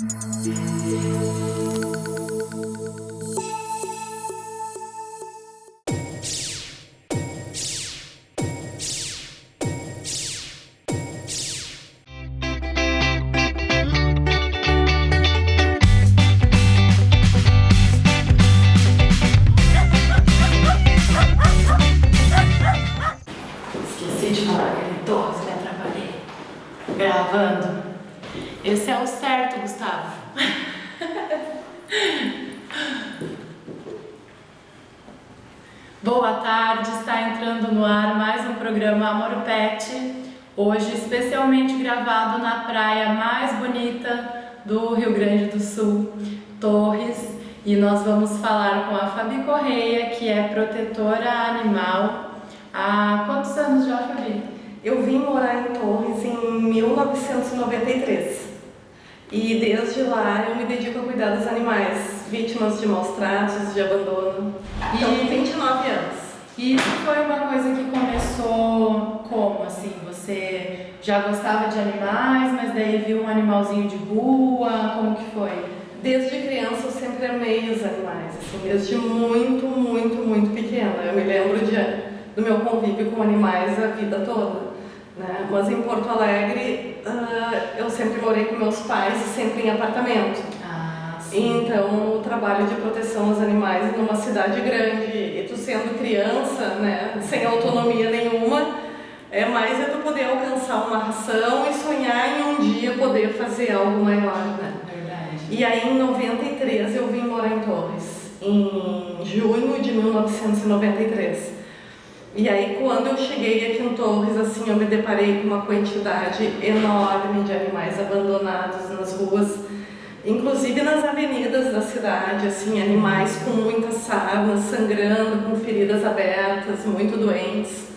Esqueci de falar aquele Torres, me atrapalhei. Gravando. Esse é o certo, Gustavo. Boa tarde, está entrando no ar mais um programa Amor Pet. Hoje especialmente gravado na praia mais bonita do Rio Grande do Sul, Torres. E nós vamos falar com a Fabi Correia, que é protetora animal. Há quantos anos já, Fabi? Eu vim morar em Torres em 1993 e desde lá eu me dedico a cuidar dos animais, vítimas de maus tratos, de abandono. Então, 29 anos. E isso foi uma coisa que começou como, assim? Você já gostava de animais, mas daí viu um animalzinho de rua, como que foi? Desde criança eu sempre amei os animais, assim, desde muito pequena. Eu me lembro do meu convívio com animais a vida toda, né? Mas em Porto Alegre eu sempre morei com meus pais e sempre em apartamento. Então o trabalho de proteção aos animais numa cidade grande e tu sendo criança, né, sem autonomia nenhuma, mais tu poder alcançar uma ração e sonhar em um dia poder fazer algo maior, né? Verdade. E aí em 93 eu vim morar em Torres, em junho de 1993. E aí quando eu cheguei aqui em Torres, assim, eu me deparei com uma quantidade enorme de animais abandonados nas ruas, inclusive nas avenidas da cidade, assim, animais com muitas sarnas, sangrando, com feridas abertas, muito doentes,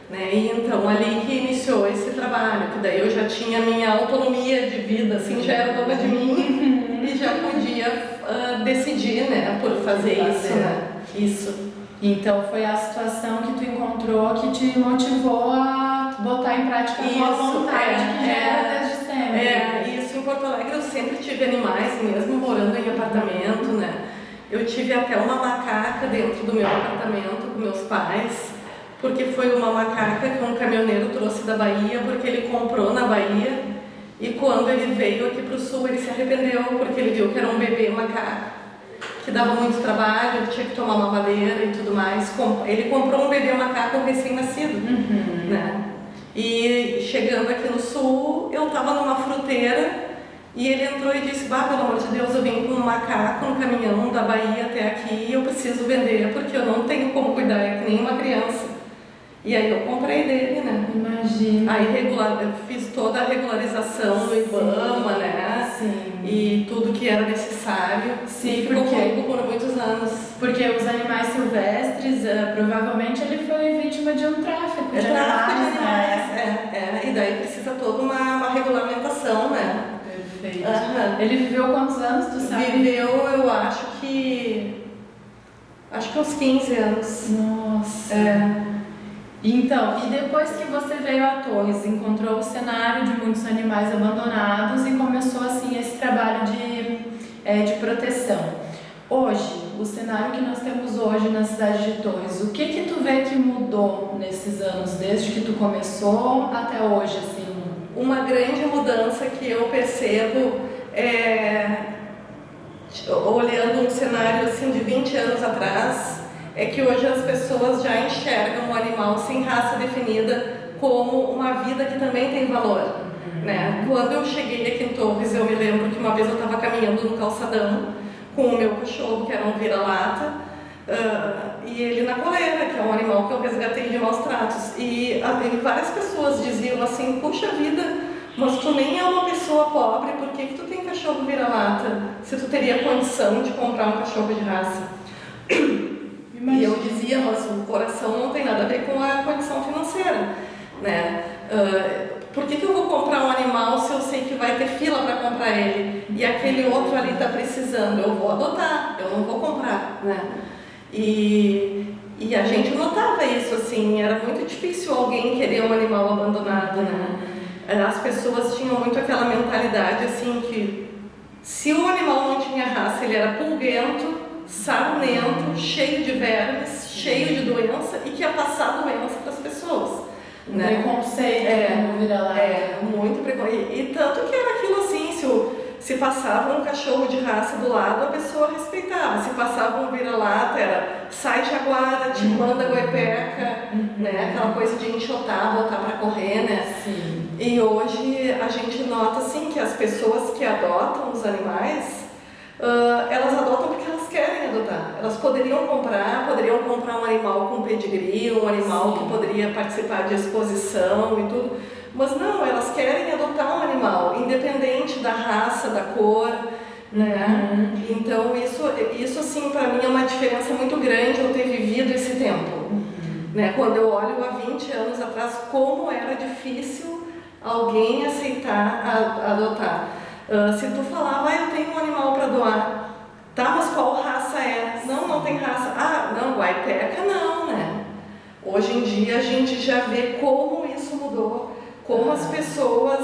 né? E então ali que iniciou esse trabalho, que daí eu já tinha minha autonomia de vida, assim, já era dona de mim e já podia decidir, né, por fazer isso, né? Isso. Então foi a situação que tu encontrou que te motivou a botar em prática a tua vontade, que já era desde sempre. Isso. Em Porto Alegre eu sempre tive animais, mesmo morando em apartamento, né? Eu tive até uma macaca dentro do meu apartamento com meus pais, porque foi uma macaca que um caminhoneiro trouxe da Bahia, porque ele comprou na Bahia, e quando ele veio aqui para o sul ele se arrependeu, porque ele viu que era um bebê macaco, que dava muito trabalho, tinha que tomar mamadeira e tudo mais. Ele comprou um bebê macaco recém-nascido, né? E chegando aqui no sul, eu estava numa fruteira e ele entrou e disse: "Bah, pelo amor de Deus, eu vim com um macaco no caminhão da Bahia até aqui e eu preciso vender porque eu não tenho como cuidar, é que nem uma criança." E aí eu comprei dele, né? Imagina. Aí eu fiz toda a regularização do IBAMA, né? Sim. E tudo que era necessário. Sim, e ficou comigo por muitos anos. Porque os animais silvestres, provavelmente ele foi vítima de um tráfico de animais, né? E daí precisa toda uma regulamentação, né? Perfeito. Ele viveu quantos anos, tu sabe? Viveu, eu acho que uns 15 anos. Nossa. Então, e depois que você veio a Torres, encontrou o cenário de muitos animais abandonados e começou assim esse trabalho de proteção. Hoje, o cenário que nós temos hoje na cidade de Torres, o que tu vê que mudou nesses anos, desde que tu começou até hoje, assim? Uma grande mudança que eu percebo olhando um cenário assim de 20 anos atrás, é que hoje as pessoas já enxergam o animal sem raça definida como uma vida que também tem valor, né? Quando eu cheguei aqui em Torres, eu me lembro que uma vez eu estava caminhando no calçadão com o meu cachorro, que era um vira-lata, e ele na coleira, que é um animal que eu resgatei de maus tratos. E várias pessoas diziam assim: "Puxa vida, mas tu nem é uma pessoa pobre, por que tu tem cachorro vira-lata? Se tu teria condição de comprar um cachorro de raça." E eu dizia: "Mas o coração não tem nada a ver com a condição financeira, né? Por que eu vou comprar um animal se eu sei que vai ter fila para comprar ele? E aquele outro ali está precisando, eu vou adotar, eu não vou comprar, né?" E a gente notava isso, assim, era muito difícil alguém querer um animal abandonado, né? As pessoas tinham muito aquela mentalidade, assim, que Se o animal não tinha raça, ele era pulguento, sarnento, cheio de vermes, cheio de doença e que ia passar doença para as pessoas. Né? Preconceito no vira-lata. Muito preconceito. E tanto que era aquilo assim, se passava um cachorro de raça do lado, a pessoa respeitava. Se passava um vira-lata, era sai jaguara, te manda guaipeca, né? Aquela coisa de enxotar, botar para correr, né? Sim. E hoje a gente nota assim que as pessoas que adotam os animais, elas adotam porque elas querem adotar. Elas poderiam comprar um animal com pedigree, um animal que poderia participar de exposição e tudo. Mas não, elas querem adotar um animal, independente da raça, da cor, né? Então isso assim, para mim é uma diferença muito grande eu ter vivido esse tempo. Né? Quando eu olho há 20 anos atrás, como era difícil alguém aceitar adotar. Se tu falava, eu tenho um animal para doar, tá, mas qual raça é? Não tem raça. Não, guaipeca não, né? Hoje em dia a gente já vê como isso mudou, como as pessoas,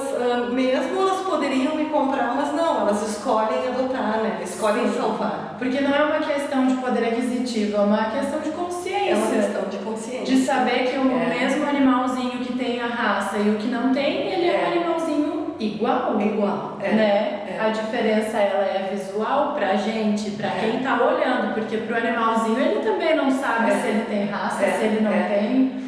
mesmo elas poderiam me comprar, mas não, elas escolhem adotar, né? Escolhem salvar. Porque não é uma questão de poder aquisitivo, é uma questão de consciência. É uma questão de consciência. De saber que o mesmo animalzinho que tem a raça e o que não tem, ele é um animalzinho igual. Né? A diferença ela é visual pra gente, pra quem tá olhando, porque pro animalzinho ele também não sabe se ele tem raça, se ele não tem.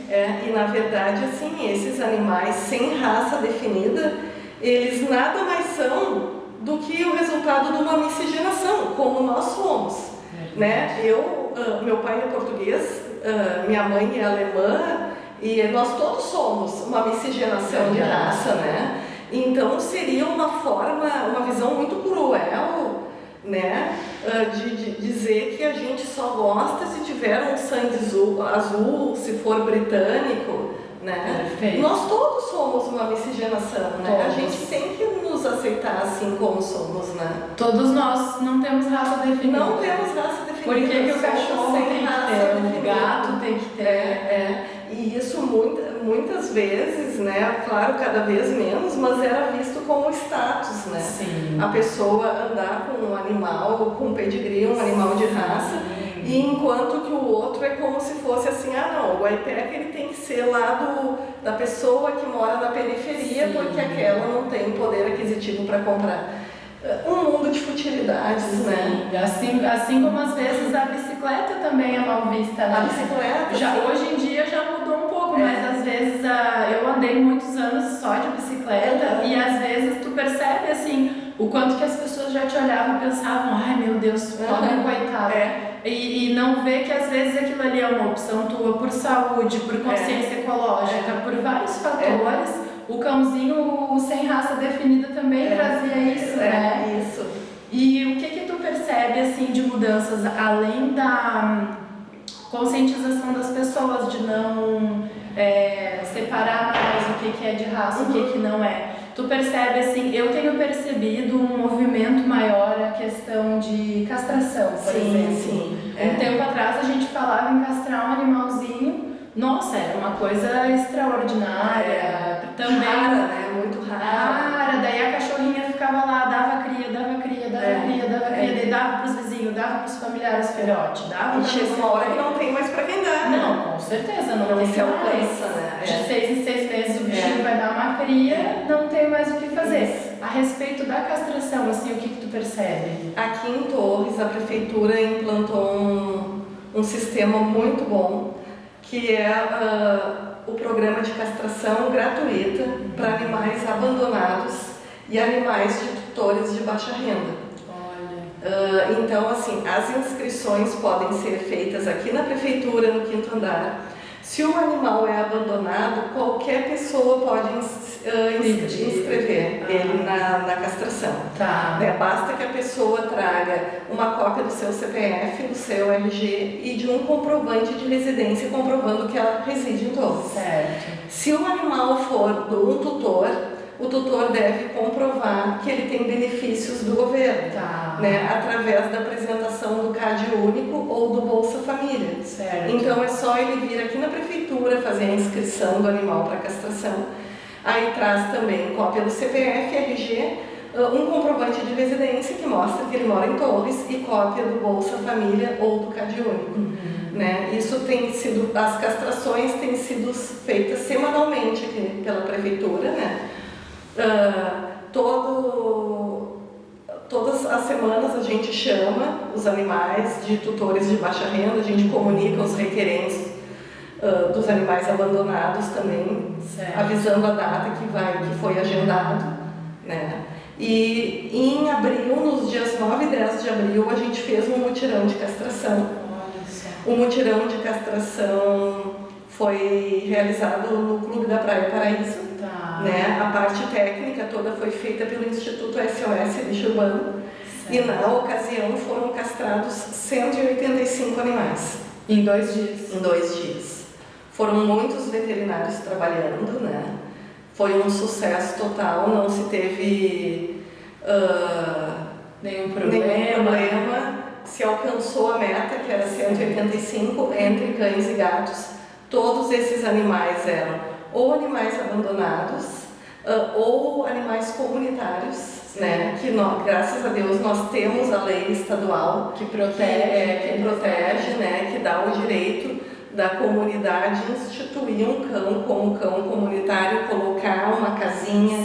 E na verdade, assim, esses animais sem raça definida, eles nada mais são do que o resultado de uma miscigenação, como nós somos. Né? Meu pai é português, minha mãe é alemã, e nós todos somos uma miscigenação de raça, né? Então seria uma visão muito cruel, né, de dizer que a gente só gosta se tiver um sangue azul, se for britânico, né? Perfeito. Nós todos somos uma miscigenação, né? A gente tem que nos aceitar assim como somos, né? Todos nós não temos raça definida. Não temos raça definida. Por que o cachorro tem que ter, o gato tem que ter? E isso muitas vezes, né, claro, cada vez menos, mas era visto como status, né? Sim. A pessoa andar com um animal, com pedigree, um animal de raça, e enquanto que o outro é como se fosse assim, não, o guaipeca ele tem que ser lá da pessoa que mora na periferia, porque aquela não tem poder aquisitivo para comprar. Um mundo de futilidades, né? Assim como às vezes a bicicleta também é mal vista, né? A bicicleta, hoje em dia já mudou um pouco, mas às vezes eu andei muitos anos só de bicicleta e às vezes tu percebe assim o quanto que as pessoas já te olhavam e pensavam, ai meu Deus, pobre coitado. E não vê que às vezes aquilo ali é uma opção tua por saúde, por consciência ecológica, por vários fatores. O cãozinho sem raça definida também trazia isso, né? Isso. E o que tu percebe assim de mudanças além da conscientização das pessoas de não separar mais o que é de raça, o que não é? Tu percebe assim, eu tenho percebido um movimento maior a questão de castração, por exemplo. Sim. Um tempo atrás a gente falava em castrar um animalzinho. Nossa, era uma coisa extraordinária, também rara, né? Muito rara. Daí a cachorrinha ficava lá, dava cria, daí dava pros vizinhos, dava pros familiares filhote, dava. E chega uma hora que não tem mais pra quem dar. Não, com certeza, não tem se alcança, né? De 6 em 6 meses o bichinho vai dar uma cria, não tem mais o que fazer. Isso. A respeito da castração, assim, o que tu percebe? Aqui em Torres, a prefeitura implantou um sistema muito bom, que é o programa de castração gratuita para animais abandonados e animais de tutores de baixa renda. Então, assim, as inscrições podem ser feitas aqui na prefeitura, no 5º andar. Se o animal é abandonado, qualquer pessoa pode inscrever ele na castração. Basta que a pessoa traga uma cópia do seu CPF, do seu RG e de um comprovante de residência comprovando que ela reside em Torres. Se o animal for de um tutor, o tutor deve comprovar que ele tem benefícios do governo, né, através da apresentação do CAD único ou do Bolsa Família. Então é só ele vir aqui na prefeitura fazer a inscrição do animal para castração. Aí traz também cópia do CPF, RG, um comprovante de residência que mostra que ele mora em Torres e cópia do Bolsa Família ou do CadÚnico. Né? Isso tem sido, as castrações têm sido feitas semanalmente aqui pela prefeitura, né? Todas as semanas a gente chama os animais de tutores de baixa renda, a gente comunica os requerentes dos animais abandonados também, certo, avisando a data que foi agendado, né? E em abril, nos dias 9 e 10 de abril, a gente fez um mutirão de castração. O mutirão de castração foi realizado no Clube da Praia Paraíso. Tá. Né? A parte técnica toda foi feita pelo Instituto SOS Lixo Urbano. Certo. E na ocasião foram castrados 185 animais. Em 2 dias? Em 2 dias. Foram muitos veterinários trabalhando, né? Foi um sucesso total, não se teve nenhum problema. Se alcançou a meta, que era 185, entre cães e gatos. Todos esses animais eram ou animais abandonados ou animais comunitários, né? Que nós, graças a Deus, nós temos a lei estadual que protege, né? Que dá o direito da comunidade instituir um cão como cão comunitário, colocar uma casinha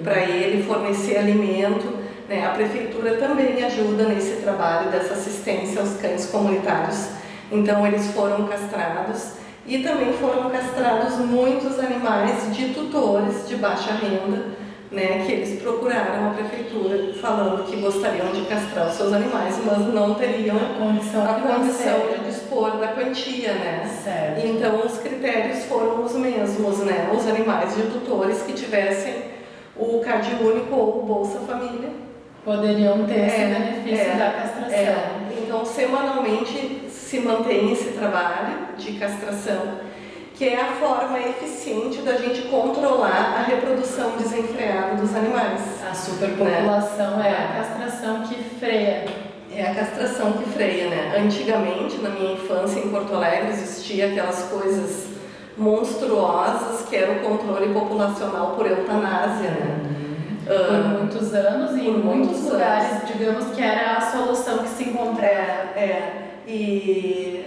para ele, fornecer alimento. Né? A prefeitura também ajuda nesse trabalho dessa assistência aos cães comunitários. Então eles foram castrados e também foram castrados muitos animais de tutores de baixa renda, né? Que eles procuraram a prefeitura falando que gostariam de castrar os seus animais, mas não teriam a condição de dispor da quantia, né? Certo. Então os critérios foram os mesmos, né? Os animais de tutores que tivessem o CadÚnico ou o Bolsa Família poderiam ter esse benefício da castração. Então, semanalmente se mantém esse trabalho de castração, que é a forma eficiente da gente controlar a reprodução desenfreada dos animais. A superpopulação, né? É a castração que freia. É a castração que freia, né? Antigamente, na minha infância em Porto Alegre, existia aquelas coisas monstruosas que era o controle populacional por eutanásia, né? Por muitos anos e em muitos lugares, digamos que era a solução que se encontrava. E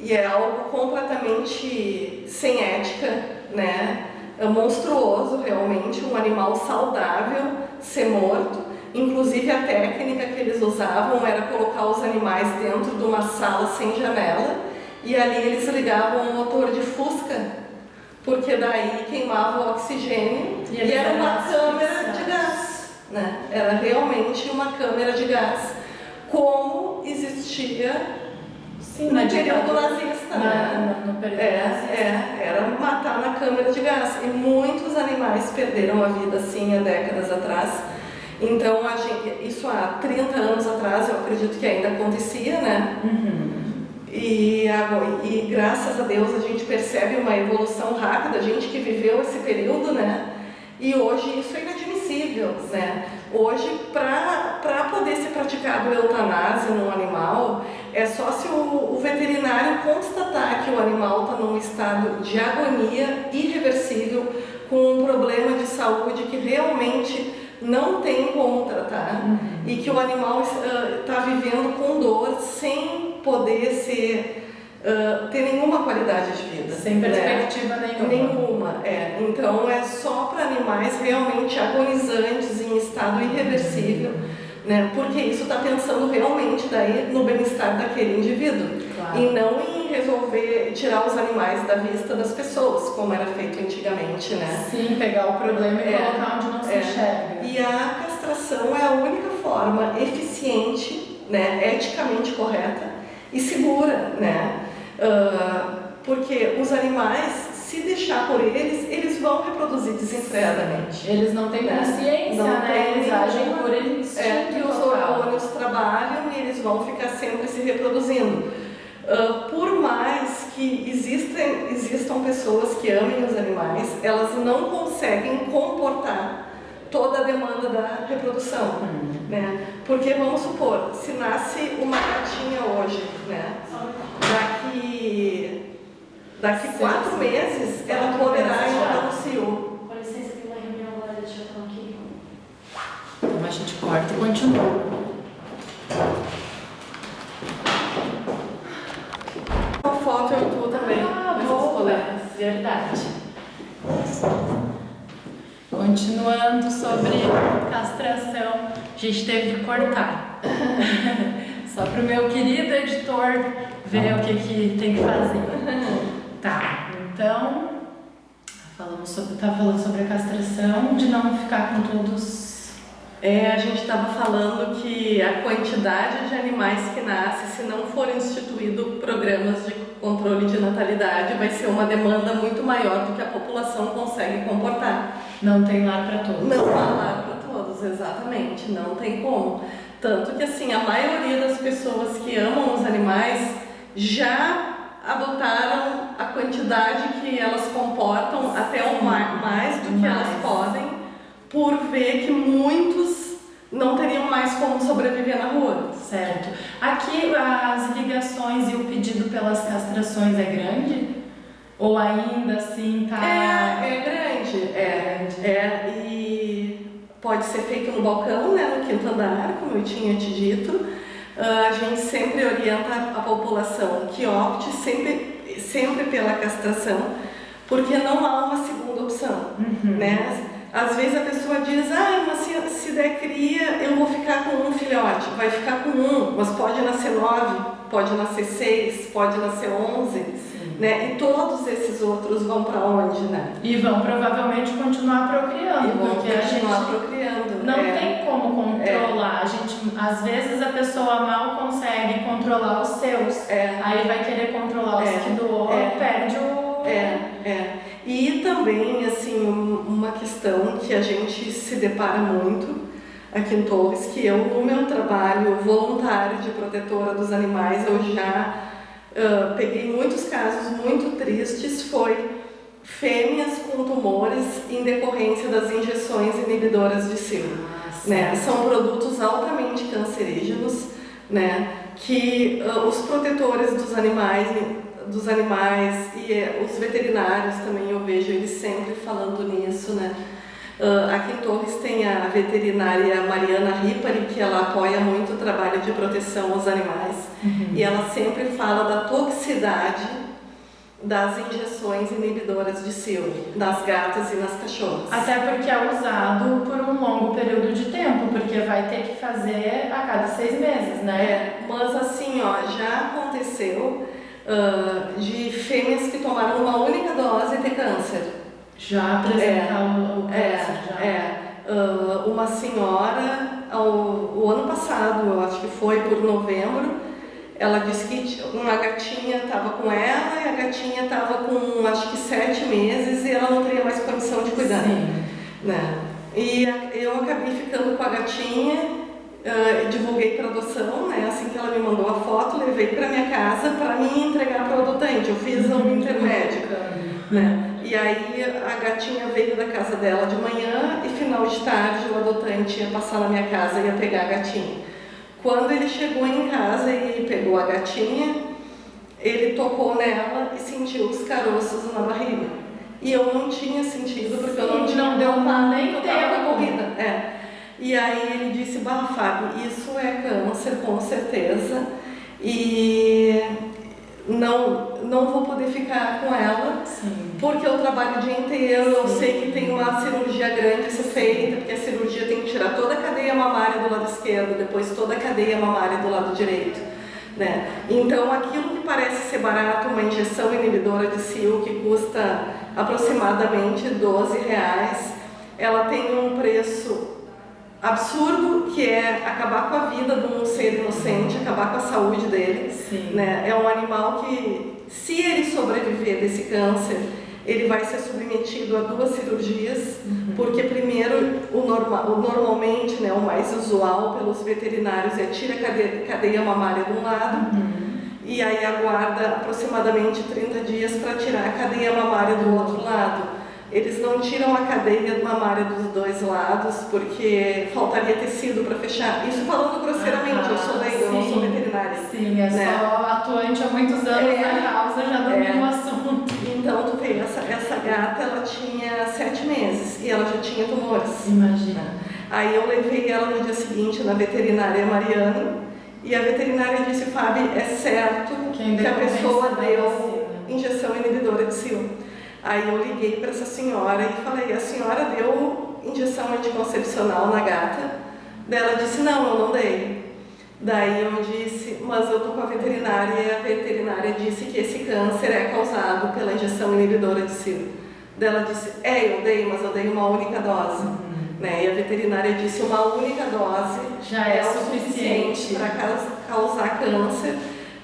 é algo completamente sem ética, né? É monstruoso realmente, um animal saudável ser morto. Inclusive a técnica que eles usavam era colocar os animais dentro de uma sala sem janela e ali eles ligavam um motor de fusca, porque daí queimava o oxigênio e era uma câmera de gás, né? Era realmente uma câmera de gás, como existia no período nazista, né? No período nazista. Era matar na câmera de gás. E muitos animais perderam a vida assim há décadas atrás. Então, isso há 30 anos atrás, eu acredito que ainda acontecia, né? E graças a Deus a gente percebe uma evolução rápida, a gente que viveu esse período, né? E hoje isso é inadmissível, né? Hoje, para poder ser praticado eutanásia num animal, é só se o veterinário constatar que o animal está num estado de agonia irreversível, com um problema de saúde que realmente não tem como tratar e que o animal está vivendo com dor sem poder ter nenhuma qualidade de vida. Sem perspectiva nenhuma. Então é só para animais realmente agonizantes em estado irreversível, né? Porque isso está pensando realmente daí no bem-estar daquele indivíduo. Claro. E não em resolver tirar os animais da vista das pessoas, como era feito antigamente, né? Sim, pegar o problema e colocar onde não se enxerga. E a castração é a única forma eficiente, né, eticamente correta e segura, né? Porque os animais, se deixar por eles vão reproduzir desenfreadamente. Eles não têm consciência, né? Eles agem por instinto. Que os hormônios trabalham e eles vão ficar sempre se reproduzindo. Por mais que existam pessoas que amem os animais, elas não conseguem comportar toda a demanda da reprodução, né? Porque vamos supor, se nasce uma gatinha hoje, né? Daqui 4 meses ela poderá entrar no cio. Com licença, tem uma reunião agora, deixa eu falar aqui. a gente corta e continua. Uma foto eu e tu também. Boa, verdade. Continuando sobre castração, a gente teve que cortar. Só para o meu querido editor ver o que tem que fazer. Tá, então, tá falando sobre a castração, de não ficar com todos... A gente estava falando que a quantidade de animais que nascem, se não forem instituídos programas de controle de natalidade, vai ser uma demanda muito maior do que a população consegue comportar. Não tem lar para todos. Não há lar para todos, exatamente, não tem como. Tanto que assim, a maioria das pessoas que amam os animais já adotaram a quantidade que elas comportam até o mais do que elas podem, por ver que muitos não teriam mais como sobreviver na rua. Certo. Aqui as ligações e o pedido pelas castrações é grande? Ou ainda assim tá... É grande, e pode ser feito no balcão, né, no quinto andar, como eu tinha te dito. A gente sempre orienta a população que opte sempre pela castração, porque não há uma segunda opção, né? Às vezes a pessoa diz, mas se der cria, eu vou ficar com um filhote. Vai ficar com um, mas pode nascer 9, pode nascer 6, pode nascer 11, né? E todos esses outros vão para onde, né? E vão provavelmente continuar procriando. E vão porque continuar a gente procriando. não tem como controlar. A gente, às vezes a pessoa mal consegue controlar os seus. Aí vai querer controlar os que doou, perde o... E também, assim, uma questão que a gente se depara muito aqui em Torres, que eu, no meu trabalho voluntário de protetora dos animais, eu já peguei muitos casos muito tristes, foi fêmeas com tumores em decorrência das injeções inibidoras de cio. Né? São produtos altamente cancerígenos, né? Que os protetores dos animais e os veterinários também, eu vejo eles sempre falando nisso, né? Aqui em Torres tem a veterinária Mariana Ripari, que ela apoia muito o trabalho de proteção aos animais, e ela sempre fala da toxicidade das injeções inibidoras de cio nas gatas e nas cachorras. Até porque é usado por um longo período de tempo, porque vai ter que fazer a cada 6 meses, né? Mas assim, já aconteceu de fêmeas que tomaram uma única dose e ter câncer. Já apresentar o câncer, uma senhora, o ano passado, eu acho que foi por novembro, ela disse que uma gatinha estava com ela e a gatinha estava com acho que 7 meses e ela não teria mais condição de cuidar. Né? E eu acabei ficando com a gatinha, divulguei para adoção, né? Assim que ela me mandou a foto, levei para minha casa para mim entregar para o adotante. Eu fiz um intermédio. Né? E aí a gatinha veio da casa dela de manhã e final de tarde o adotante ia passar na minha casa e ia pegar a gatinha. Quando ele chegou em casa e pegou a gatinha, ele tocou nela e sentiu os caroços na barriga. E eu não tinha sentido, porque eu não tinha nem tempo corrida. E aí ele disse, Fábio, isso é câncer com certeza, e não vou poder ficar com ela, porque eu trabalho o dia inteiro, eu sei que tem uma cirurgia grande a ser feita, porque a cirurgia tem que tirar toda a cadeia mamária do lado esquerdo, depois toda a cadeia mamária do lado direito. Né? Então aquilo que parece ser barato, uma injeção inibidora de cio que custa aproximadamente R$12, ela tem um preço absurdo, que é acabar com a vida de um ser inocente, acabar com a saúde dele. Né? É um animal que, se ele sobreviver desse câncer, ele vai ser submetido a 2 cirurgias, porque primeiro, normalmente, né, o mais usual pelos veterinários é tira a cadeia mamária de um lado, e aí aguarda aproximadamente 30 dias para tirar a cadeia mamária do outro lado. Eles não tiram a cadeia mamária dos 2 lados, porque faltaria tecido para fechar. Isso falando grosseiramente, eu sou leiga, eu não sou veterinária. Né? Só atuante há muitos anos na causa, já domina o assunto. Então, tu vê, essa gata, ela tinha 7 meses e ela já tinha tumores. Imagina. Aí eu levei ela no dia seguinte na veterinária Mariana e a veterinária disse, Fábio, é certo que a pessoa deu injeção inibidora de cio. Aí eu liguei para essa senhora e falei, a senhora deu injeção anticoncepcional na gata? Daí ela disse, não, eu não dei. Daí eu disse, mas eu tô com a veterinária e a veterinária disse que esse câncer é causado pela injeção inibidora de cio. Daí ela disse, eu dei, mas eu dei uma única dose. Né? E a veterinária disse, uma única dose já é o suficiente para causar câncer.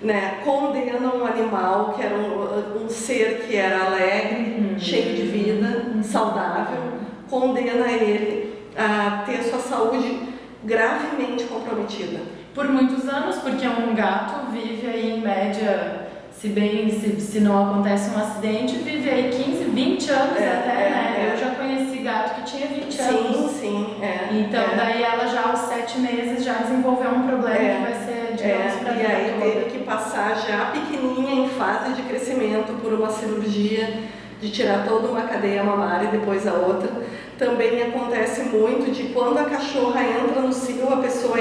Né? Condena um animal que era um ser que era alegre, cheio de vida, saudável, condena ele a ter sua saúde gravemente comprometida. Por muitos anos, porque um gato vive aí em média, se não acontece um acidente, vive aí 15, 20 anos né? Eu já conheci gato que tinha 20 anos. Sim. Então daí ela já aos 7 meses já desenvolveu um problema que vai ser, digamos, pra vida. E aí teve que passar já pequenininha em fase de crescimento por uma cirurgia de tirar toda uma cadeia mamária e depois a outra. Também acontece muito de quando a cachorra entra no cio, a pessoa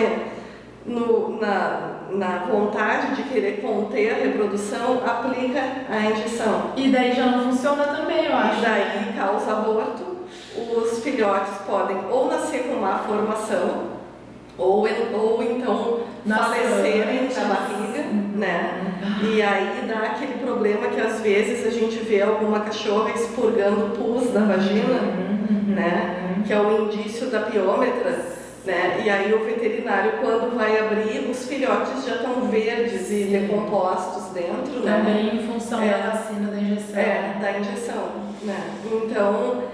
na vontade de querer conter a reprodução, aplica a injeção. E daí já não funciona também, eu acho. E daí causa aborto. Os filhotes podem ou nascer com má formação, ou então falecerem na barriga, né? E aí dá aquele problema que às vezes a gente vê alguma cachorra expurgando pus da vagina, né? Que é o indício da piômetra. Né? E aí o veterinário, quando vai abrir, os filhotes já estão verdes e decompostos dentro, né? Também em função da vacina, da injeção. Da injeção, né? Então,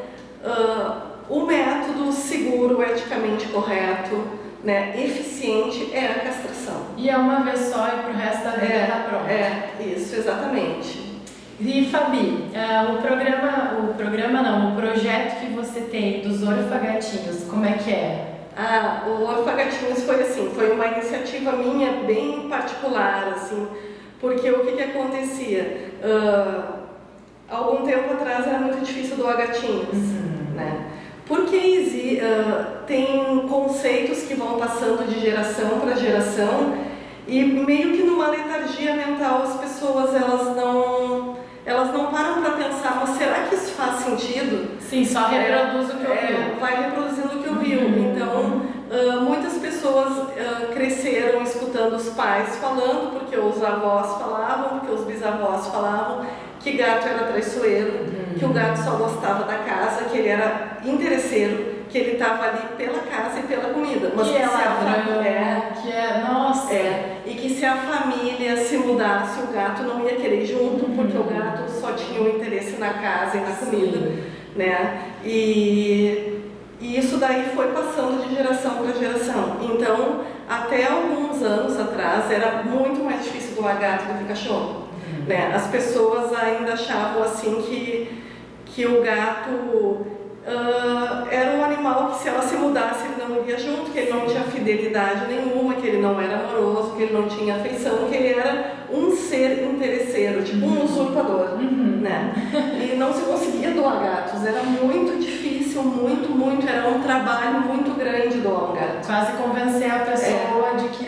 o método seguro, eticamente correto, né, eficiente é a castração. E é uma vez só e pro resto da vida tá pronto. Isso, exatamente. E Fabi, o projeto que você tem dos orfagatinhos, como é que é? O Orfagatinhos foi uma iniciativa minha bem particular, assim, porque o que acontecia? Algum tempo atrás era muito difícil doar gatinhos, né? Porque tem conceitos que vão passando de geração para geração e meio que numa letargia mental as pessoas elas não param para pensar, mas será que isso faz sentido? Sim, só reproduz o que ouviu. Vai reproduzindo o que ouviu. Então, muitas pessoas cresceram escutando os pais falando, porque os avós falavam, porque os bisavós falavam, que gato era traiçoeiro, que o gato só gostava da casa, que ele era interesseiro, que ele estava ali pela casa e pela comida. Mas e que se a família se mudasse, o gato não ia querer ir junto, porque o gato só tinha um interesse na casa e na comida, né? E isso daí foi passando de geração para geração. Então, até alguns anos atrás, era muito mais difícil doar gato do que cachorro. Né? As pessoas ainda achavam assim que o gato era um animal que se ela se mudasse ele não iria junto, que ele não tinha fidelidade nenhuma, que ele não era amoroso, que ele não tinha afeição, que ele era um ser interesseiro, tipo um usurpador, né? E não se conseguia doar gatos, era muito difícil, muito, era um trabalho muito grande doar um gato. Quase convencer a pessoa de que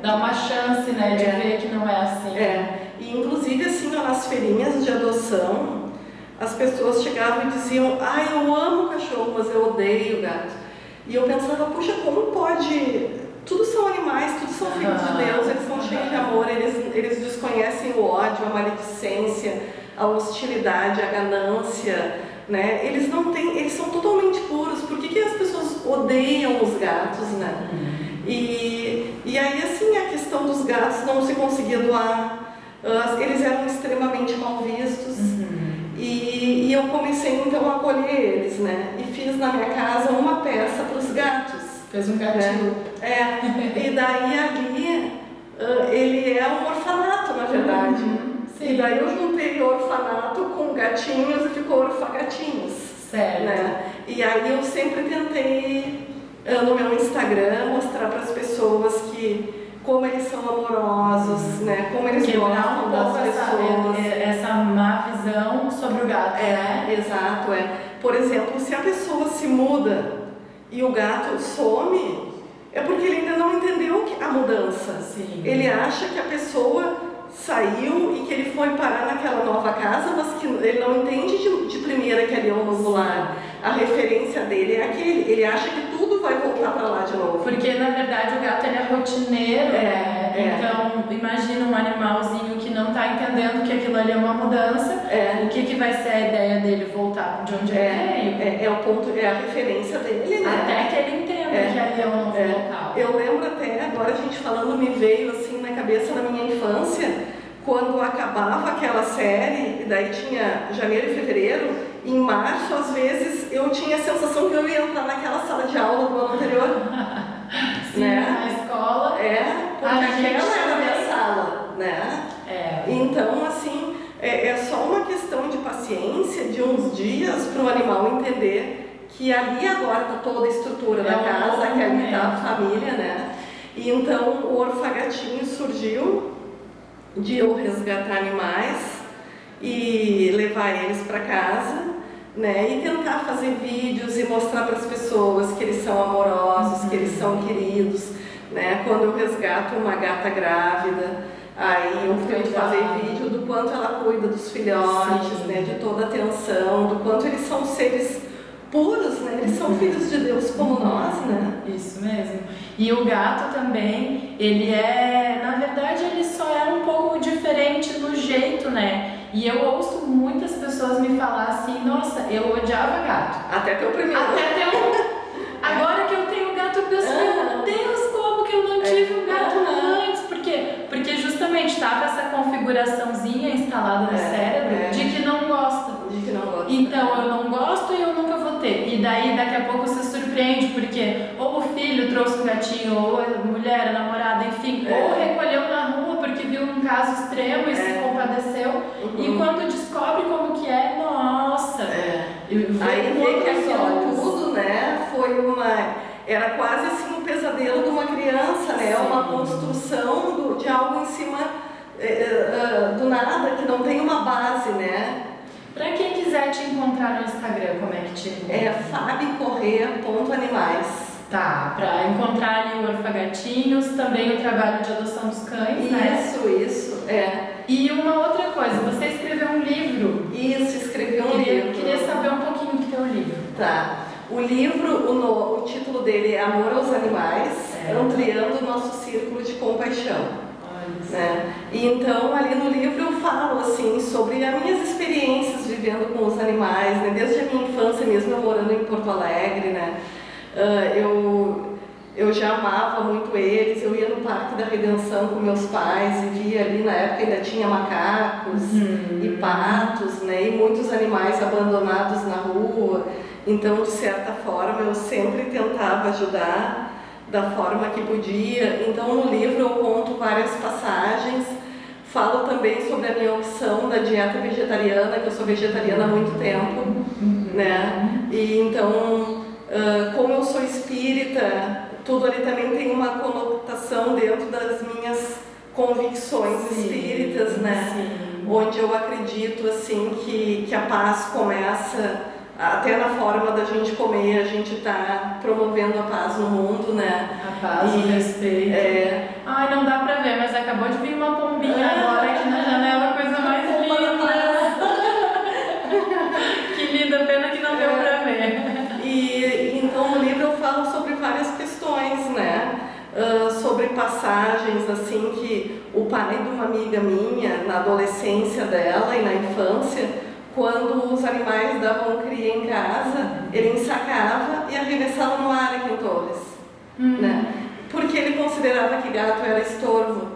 dá uma chance, né, de ver que não é assim. E inclusive assim, nas feirinhas de adoção, as pessoas chegavam e diziam, eu amo cachorro, mas eu odeio gato. E eu pensava, puxa, como pode? Tudo são animais, tudo são filhos de Deus, eles são cheios de amor, eles desconhecem o ódio, a maledicência, a hostilidade, a ganância, né? Eles são totalmente puros. Por que as pessoas odeiam os gatos, né? E aí assim, a questão dos gatos não se conseguia doar, eles eram extremamente mal vistos. E eu comecei então a acolher eles, né? E fiz na minha casa uma peça para os gatos. Fez um gatinho. E daí ali ele é um orfanato, na verdade. E daí eu juntei orfanato com gatinhos e ficou Orfagatinhos. Certo. Né? E aí eu sempre tentei no meu Instagram mostrar para as pessoas como eles são amorosos, né? Como eles gostam das pessoas. Essa má visão sobre o gato, né? Exato, Por exemplo, se a pessoa se muda e o gato some, é porque ele ainda não entendeu a mudança. Sim. Ele acha que a pessoa saiu e que ele foi parar naquela nova casa, mas que ele não entende de primeira que ali é um novo lar. A referência dele é aquele. Ele acha que tudo vai voltar para lá de novo. Porque, na verdade, o gato ele é rotineiro, né? Então, imagina um animalzinho que não está entendendo que aquilo ali é uma mudança. O que vai ser a ideia dele voltar de onde ele veio? É o ponto, é a referência dele, né? Até que ele entenda que ali é um novo local. Eu lembro até, agora a gente falando, me veio assim na cabeça na minha infância, quando acabava aquela série, e daí tinha janeiro e fevereiro, em março, às vezes, eu tinha a sensação que eu ia entrar naquela sala de aula do ano anterior. Sim, né? na escola. Porque aquela era a minha sala, né? Então, assim, é só uma questão de paciência, de uns dias, para o animal entender que ali agora está toda a estrutura da casa, que ali está a família, né? E então o Orfagatinho surgiu de eu resgatar animais e levar eles para casa, né? E tentar fazer vídeos e mostrar para as pessoas que eles são amorosos, que eles são queridos, né? Quando eu resgato uma gata grávida, aí eu tento fazer vídeo do quanto ela cuida dos filhotes, né? De toda a atenção, do quanto eles são seres puros, né? Eles são filhos de Deus como nós, né? Isso mesmo. E o gato também, ele na verdade, ele só é um pouco diferente no jeito, né? E eu ouço muitas pessoas me falar assim, nossa, eu odiava gato. Até ter o primeiro. Agora que eu tenho gato, eu penso, meu Deus, como que eu não tive um gato antes? Por quê? Porque justamente estava essa configuraçãozinha instalada no cérebro de que não gosta. Então eu não gosto e eu nunca vou ter. E daí daqui a pouco se surpreende, porque ou o filho trouxe um gatinho, ou a mulher, a namorada, enfim, ou recolheu na rua porque viu um caso extremo e se compadeceu. E quando descobre como que é, nossa! Aí vê que aquilo tudo, né, era quase assim um pesadelo de uma criança, né? Uma construção de algo em cima do nada, que não tem uma base, né? Pra quem quiser te encontrar no Instagram, como é que te encontra? fabicorrea.animais. Tá, pra encontrar ali o Orfagatinhos, também o trabalho de adoção dos cães, né? Isso, E uma outra coisa, você escreveu um livro. Isso, escrevi um livro. Queria saber um pouquinho do teu livro. Tá. O livro, o título dele é Amor aos Animais, ampliando o nosso círculo de compaixão. Né? E então ali no livro eu falo assim sobre as minhas experiências vivendo com os animais, né? Desde a minha infância mesmo, eu morando em Porto Alegre, né? Eu já amava muito eles, eu ia no Parque da Redenção com meus pais e via ali, na época ainda tinha macacos e patos, né? E muitos animais abandonados na rua. Então, de certa forma, eu sempre tentava ajudar da forma que podia. Então, no livro eu conto várias passagens, falo também sobre a minha opção da dieta vegetariana, que eu sou vegetariana há muito tempo, né? E então, como eu sou espírita, tudo ali também tem uma conotação dentro das minhas convicções espíritas, né? Onde eu acredito assim que a paz começa até na forma da gente comer, a gente está promovendo a paz no mundo, né? A paz, o respeito. Ai, não dá pra ver, mas acabou de vir uma pombinha agora aqui na janela, coisa mais linda. Que linda, pena que não deu pra ver. E então no livro eu falo sobre várias questões, né? Sobre passagens assim que o pai de uma amiga minha, na adolescência dela e na infância, quando os animais davam cria em casa, ele ensacava e arremessava no ar aqui em Torres, né? Porque ele considerava que gato era estorvo,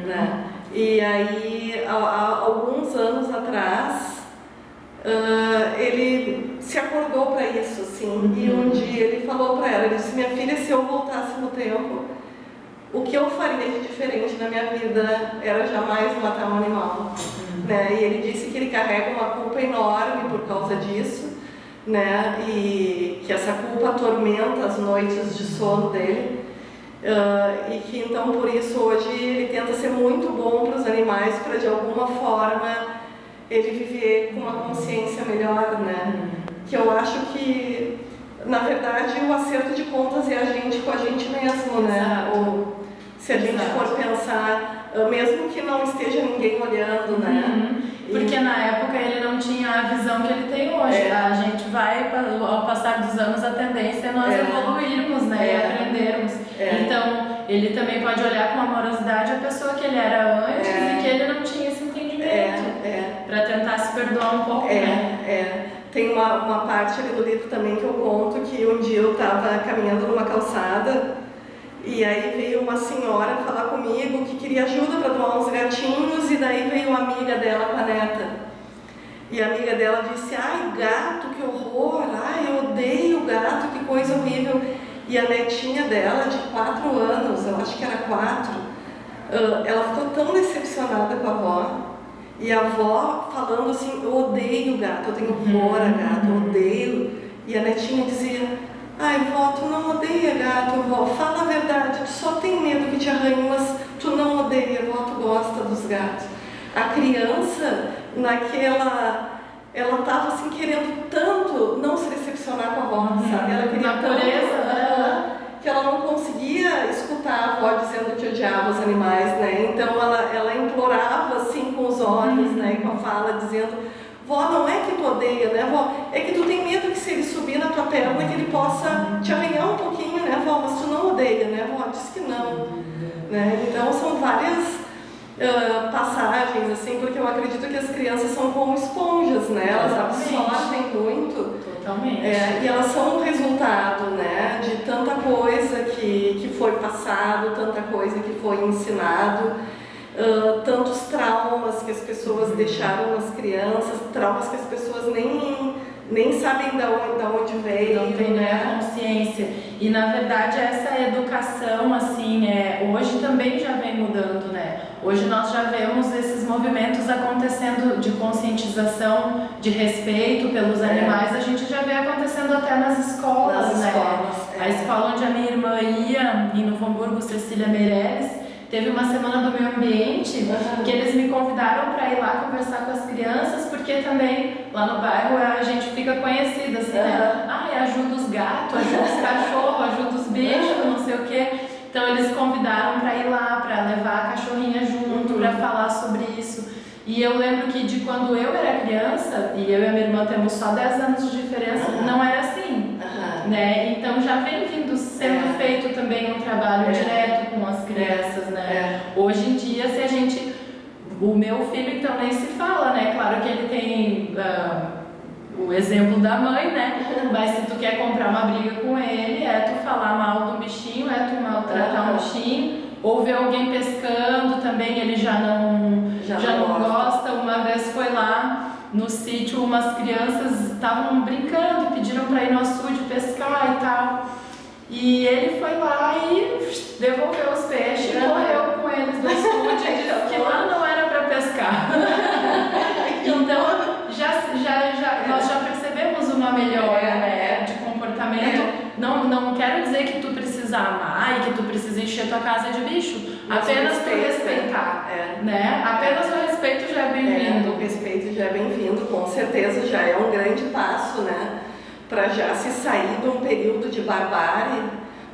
né? E aí, há alguns anos atrás, ele se acordou para isso, assim, e um dia ele falou para ela, ele disse, minha filha, se eu voltasse no tempo, o que eu faria de diferente na minha vida era jamais matar um animal. Né? E ele disse que ele carrega uma culpa enorme por causa disso, né? E que essa culpa atormenta as noites de sono dele, e que então por isso hoje ele tenta ser muito bom para os animais, para de alguma forma ele viver com uma consciência melhor, né? Que eu acho que na verdade, o acerto de contas é a gente com a gente mesmo, né? Ou, se a gente for pensar, mesmo que não esteja ninguém olhando, né? Porque na época ele não tinha a visão que ele tem hoje. A gente vai, ao passar dos anos, a tendência é nós evoluirmos, né? E aprendermos. Então, ele também pode olhar com amorosidade a pessoa que ele era antes e que ele não tinha esse entendimento. Para tentar se perdoar um pouco, né? Tem uma parte ali do livro também que eu conto que um dia eu estava caminhando numa calçada e aí veio uma senhora falar comigo que queria ajuda para doar uns gatinhos e daí veio uma amiga dela com a neta. E a amiga dela disse, ai, gato, que horror, ai, eu odeio gato, que coisa horrível. E a netinha dela, de 4 anos, eu acho que era 4, ela ficou tão decepcionada com a avó. E a avó falando assim, eu odeio gato, eu tenho horror a gato, eu odeio. E a netinha dizia, ai, vó, tu não odeia gato, vó, fala a verdade, tu só tem medo que te arranhe, mas tu não odeia, vó, tu gosta dos gatos. A criança, ela estava assim querendo tanto não se decepcionar com a avó, sabe? Ela queria tanto que ela não conseguia escutar a avó dizendo que odiava os animais, né? Então ela implorava assim com os olhos, né? E com a fala, dizendo, vó, não é que tu odeia, né, vó? É que tu tem medo que se ele subir na tua perna, que ele possa te arranhar um pouquinho, né, vó? Mas tu não odeia, né, vó? Diz que não. Né? Então são várias passagens, assim, porque eu acredito que as crianças são como esponjas, né? Elas absorvem muito. Totalmente. E elas são o resultado, né, de tanta coisa que foi passado, tanta coisa que foi ensinado. Tantos traumas que as pessoas deixaram nas crianças, traumas que as pessoas nem sabem de onde veio, não tem, né, consciência. E na verdade essa educação, assim, hoje também já vem mudando, né? Hoje nós já vemos esses movimentos acontecendo de conscientização, de respeito pelos animais, a gente já vê acontecendo até nas escolas, né? A escola onde a minha irmã ia, em Novo Hamburgo, Cecília Meirelles, teve uma semana do meio ambiente que eles me convidaram para ir lá conversar com as crianças, porque também lá no bairro a gente fica conhecida, assim, né? Ajuda os gatos, ajuda os cachorros, ajuda os bichos, não sei o quê. Então eles convidaram para ir lá, para levar a cachorrinha junto, para falar sobre isso. E eu lembro que de quando eu era criança, e eu e a minha irmã temos só 10 anos de diferença, não era assim. Né? Então já vem sendo feito também um trabalho direto com as crianças, né? Hoje em dia, se a gente... O meu filho, então, nem se fala, né? Claro que ele tem o exemplo da mãe, né? Mas se tu quer comprar uma briga com ele, tu falar mal do bichinho, tu maltratar um bichinho, ou ver alguém pescando também, ele já não gosta. Uma vez foi lá no sítio, umas crianças estavam brincando, pediram para ir no açude pescar e tal. E ele foi lá e devolveu os peixes, correu com eles no açude e disse que lá não era para pescar. Então, nós já percebemos uma melhora, né, de comportamento. Não quero dizer que tu precisa amar e que tu precisa encher tua casa de bicho. Apenas tu respeitar, né? Apenas o respeito já é bem-vindo. O respeito já é bem-vindo, com certeza já é um grande passo, né? Para já se sair de um período de barbárie,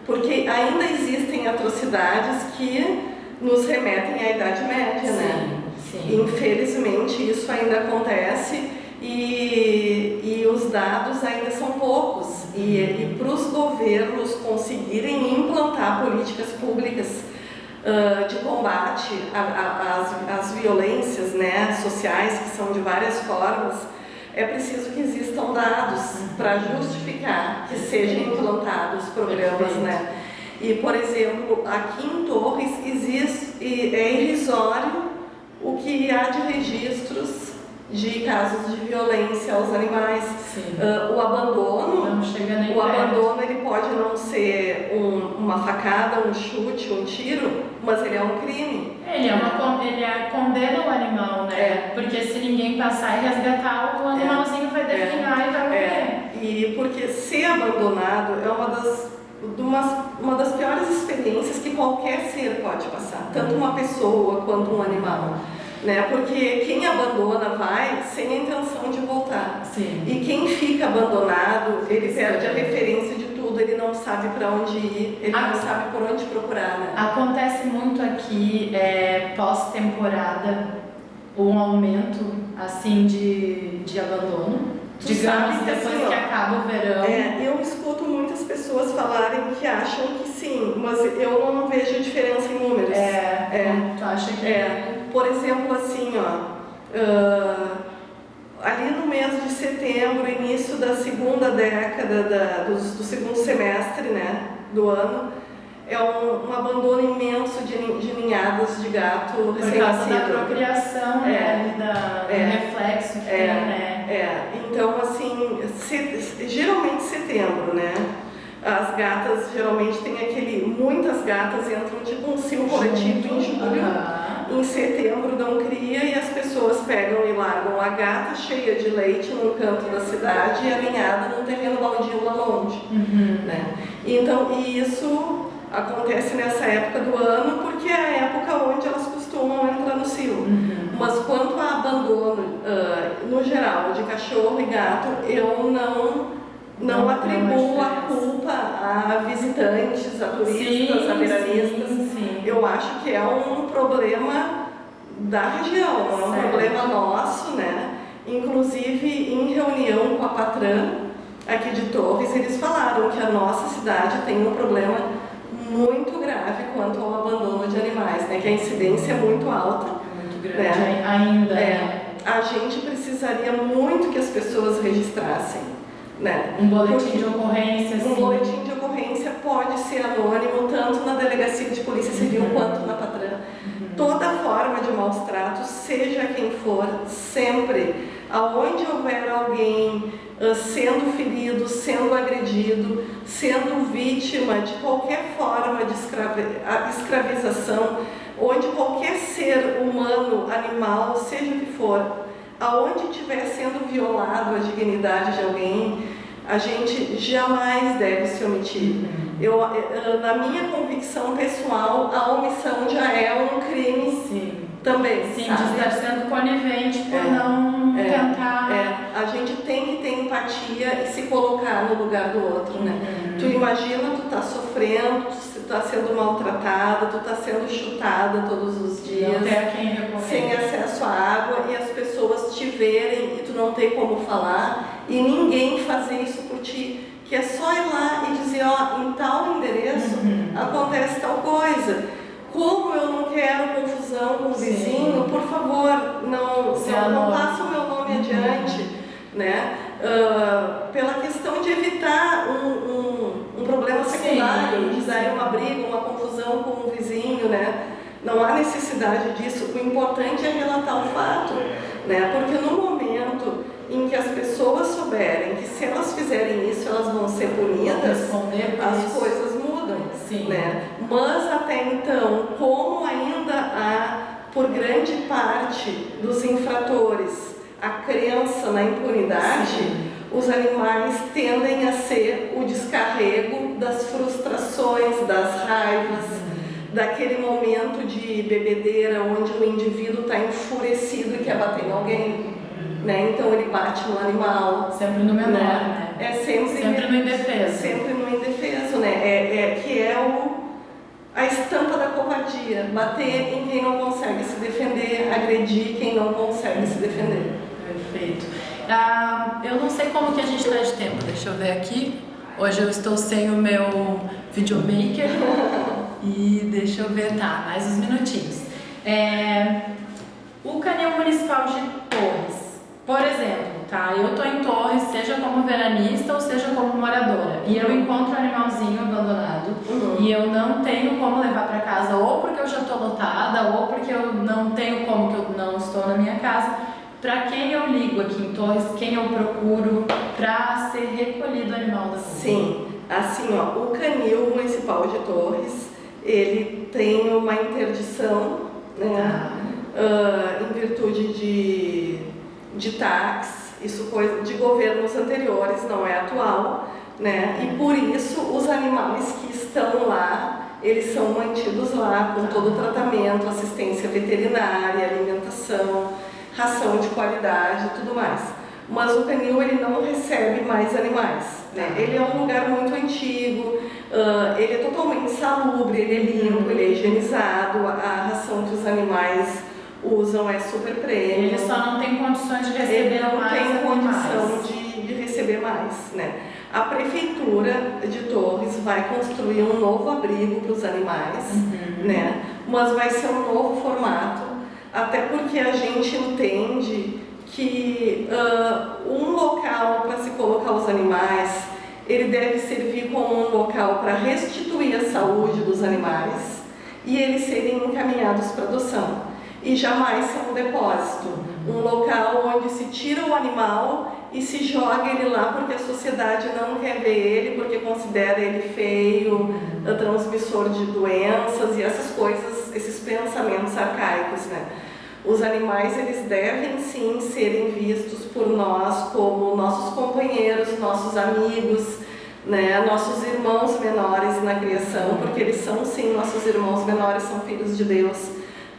porque ainda existem atrocidades que nos remetem à Idade Média, né? Sim. Infelizmente isso ainda acontece e os dados ainda são poucos. E para os governos conseguirem implantar políticas públicas de combate às violências, né, sociais, que são de várias formas, é preciso que existam dados para justificar que sejam implantados programas, né? E, por exemplo, aqui em Torres é irrisório o que há de registros de casos de violência aos animais. O abandono, ele pode não ser uma facada, um chute, um tiro, mas ele é um crime. Ele condena o animal, né? Porque se ninguém passar e resgatar, o animalzinho vai definhar e vai morrer. E porque ser abandonado é uma das piores experiências que qualquer ser pode passar, tanto uma pessoa quanto um animal. né? Porque quem abandona vai sem a intenção de voltar. Sim. E quem fica abandonado, ele perde a referência de tudo, ele não sabe para onde ir, ele não sabe por onde procurar, né? Acontece muito aqui, pós-temporada, um aumento, assim, de abandono. Digamos, sabe que, depois assim, que ó, acaba o verão. Eu escuto muitas pessoas falarem que acham que sim, mas eu não vejo diferença em números. Tu acha que... Por exemplo, assim, ali no mês de setembro, início da segunda década do segundo semestre, né, do ano, é um abandono imenso de ninhadas de gato por causa recém-nascido. da apropriação, né, do reflexo que tem, né? Então, assim, geralmente setembro, né? As gatas geralmente tem muitas gatas entram tipo um cio coletivo em julho. Em setembro dão cria e as pessoas pegam e largam a gata cheia de leite num canto da cidade e a ninhada num terreno baldio lá longe. Né? Então, isso acontece nessa época do ano porque é a época onde elas costumam entrar no cio. Mas quanto a abandono, no geral, de cachorro e gato, eu não atribuo a culpa a visitantes, a turistas, a veranistas. Sim. Eu acho que é um problema da região, é um problema nosso, né? Inclusive, em reunião com a Patran, aqui de Torres, eles falaram que a nossa cidade tem um problema muito grave quanto ao abandono de animais, né? Que a incidência é muito alta. Muito grande, né? Ainda. A gente precisaria muito que as pessoas registrassem, né? Um boletim de ocorrência, Um boletim de ocorrência pode ser anônimo, tanto na Delegacia de Polícia Civil quanto na Patran. Toda forma de maus tratos, seja quem for, sempre, aonde houver alguém sendo ferido, sendo agredido, sendo vítima de qualquer forma de escravização, onde qualquer ser humano, animal, seja o que for, aonde estiver sendo violado a dignidade de alguém, a gente jamais deve se omitir. Na minha convicção pessoal, a omissão já é um crime também. Sim, sabe? de estar sendo conivente por não tentar... A gente tem que ter empatia e se colocar no lugar do outro, né? Tu imagina, tu tá sofrendo, tu tá sendo maltratada, tu tá sendo chutada todos os dias, não tem a quem recorrer, sem acesso à água, e as pessoas te verem e tu não tem como falar, e ninguém fazer isso por ti, que é só ir lá e dizer, em tal endereço acontece tal coisa. Como eu não quero confusão com o vizinho, por favor, não passa o meu nome adiante, né? Pela questão de evitar um problema secundário, de dar uma briga, uma confusão com o vizinho, né? Não há necessidade disso. O importante é relatar o fato, né? Porque no momento em que as pessoas souberem que se elas fizerem isso elas vão ser punidas, as coisas mudam, né? Mas até então, como ainda há, por grande parte dos infratores, a crença na impunidade, os animais tendem a ser o descarrego das frustrações, das raivas, daquele momento de bebedeira onde o indivíduo está enfurecido e quer bater em alguém. Né? Então ele bate no animal. Sempre no menor, né? Sempre no indefeso. Sempre no indefeso, né? Que é a estampa da covardia. Bater em quem não consegue se defender, agredir quem não consegue se defender. Perfeito. Eu não sei como que a gente está de tempo, deixa eu ver aqui. Hoje eu estou sem o meu videomaker. E deixa eu ver, mais uns minutinhos. O Canil Municipal de Torres. Por exemplo, eu estou em Torres, seja como veranista ou seja como moradora, e eu encontro um animalzinho abandonado e eu não tenho como levar para casa, ou porque eu já estou lotada, ou porque eu não tenho como, que eu não estou na minha casa. Para quem eu ligo aqui em Torres, quem eu procuro para ser recolhido o animal da rua? Sim, assim, o Canil Municipal de Torres, ele tem uma interdição, né, em virtude de tax, isso coisa de governos anteriores, não é atual, né? E por isso os animais que estão lá, eles são mantidos lá com todo o tratamento, assistência veterinária, alimentação, ração de qualidade e tudo mais. Mas o canil ele não recebe mais animais, né? Ele é um lugar muito antigo, ele é totalmente insalubre, ele é limpo, ele é higienizado, a ração que os animais usam é super premium. Ele só não tem condições de receber mais animais. Ele não tem condição de receber mais, né? A prefeitura de Torres vai construir um novo abrigo para os animais, né? Mas vai ser um novo formato, até porque a gente entende que um local para se colocar os animais, ele deve servir como um local para restituir a saúde dos animais e eles serem encaminhados para adoção. E jamais ser um depósito, um local onde se tira o animal e se joga ele lá porque a sociedade não quer ver ele, porque considera ele feio, transmissor de doenças e essas coisas, esses pensamentos arcaicos, né? Os animais, eles devem sim serem vistos por nós como nossos companheiros, nossos amigos, né? Nossos irmãos menores na criação, porque eles são sim nossos irmãos menores, são filhos de Deus,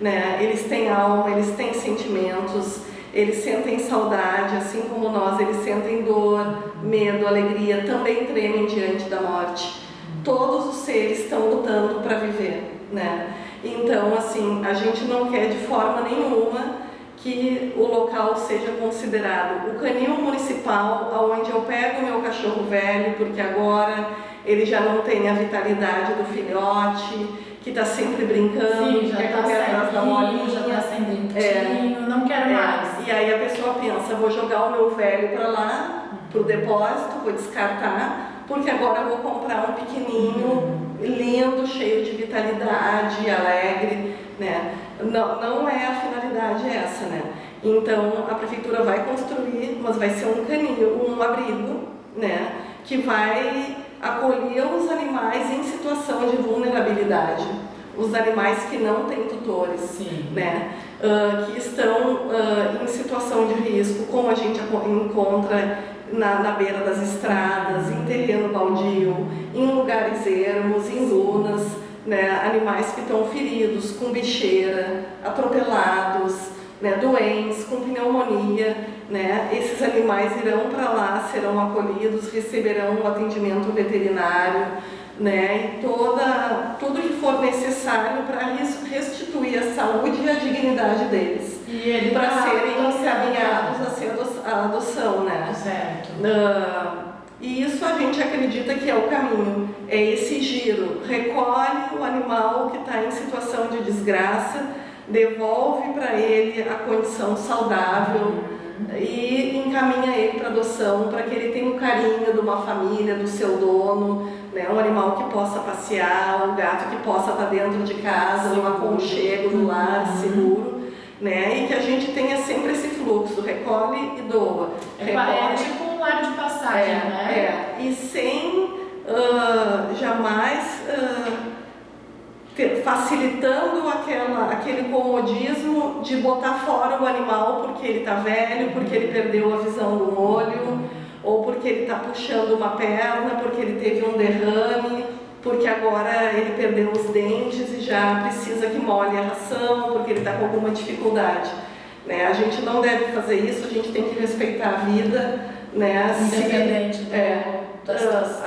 né? Eles têm alma, eles têm sentimentos, eles sentem saudade, assim como nós, eles sentem dor, medo, alegria, também tremem diante da morte. Todos os seres estão lutando para viver, né? Então, assim, a gente não quer de forma nenhuma que o local seja considerado o canil municipal, onde eu pego o meu cachorro velho, porque agora ele já não tem a vitalidade do filhote, que está sempre brincando, já quer tá correr atrás da bolinha, já está sem dentinho, não quero mais. E aí a pessoa pensa, vou jogar o meu velho para lá, para o depósito, vou descartar, porque agora eu vou comprar um pequenininho, lindo, cheio de vitalidade, alegre, né? Não é a finalidade essa, né? Então a prefeitura vai construir, mas vai ser um canil, um abrigo, né? Que vai acolher os animais em situação de vulnerabilidade, os animais que não têm tutores, né? Que estão em situação de risco, como a gente encontra na beira das estradas, em terreno baldio, em lugares ermos, em dunas, né? Animais que estão feridos, com bicheira, atropelados, né? Doentes, com pneumonia, né? Esses animais irão para lá, serão acolhidos, receberão um atendimento veterinário, né? E tudo que for necessário para restituir a saúde e a dignidade deles, para serem encaminhados a ser a adoção, né? Certo. E isso a gente acredita que é o caminho, é esse giro, recolhe o animal que está em situação de desgraça, devolve para ele a condição saudável e encaminha ele para adoção, para que ele tenha o carinho de uma família, do seu dono, né? Um animal que possa passear, um gato que possa estar dentro de casa, um aconchego do lar, seguro, né? E que a gente tenha sempre esse fluxo, recolhe e doa. É tipo um lar de passagem, né? E sem jamais facilitando aquele comodismo de botar fora o animal porque ele está velho, porque ele perdeu a visão do olho, ou porque ele está puxando uma perna, porque ele teve um derrame, porque agora ele perdeu os dentes e já precisa que molhe a ração, porque ele está com alguma dificuldade, né? A gente não deve fazer isso, a gente tem que respeitar a vida, né? Independente da situação.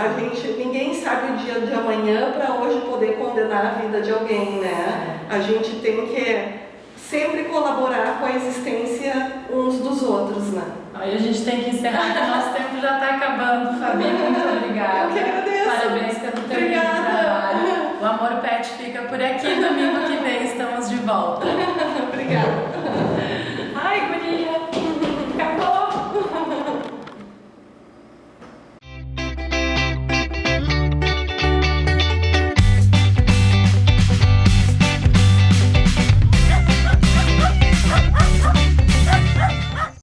Ninguém sabe o dia de amanhã para hoje poder condenar a vida de alguém, né? A gente tem que sempre colaborar com a existência uns dos outros, né? Aí a gente tem que encerrar, porque nosso tempo já está acabando, Fabi. Muito obrigada. Eu que agradeço. Parabéns pelo teu trabalho. O Amor Pet fica por aqui. Domingo que vem estamos de volta.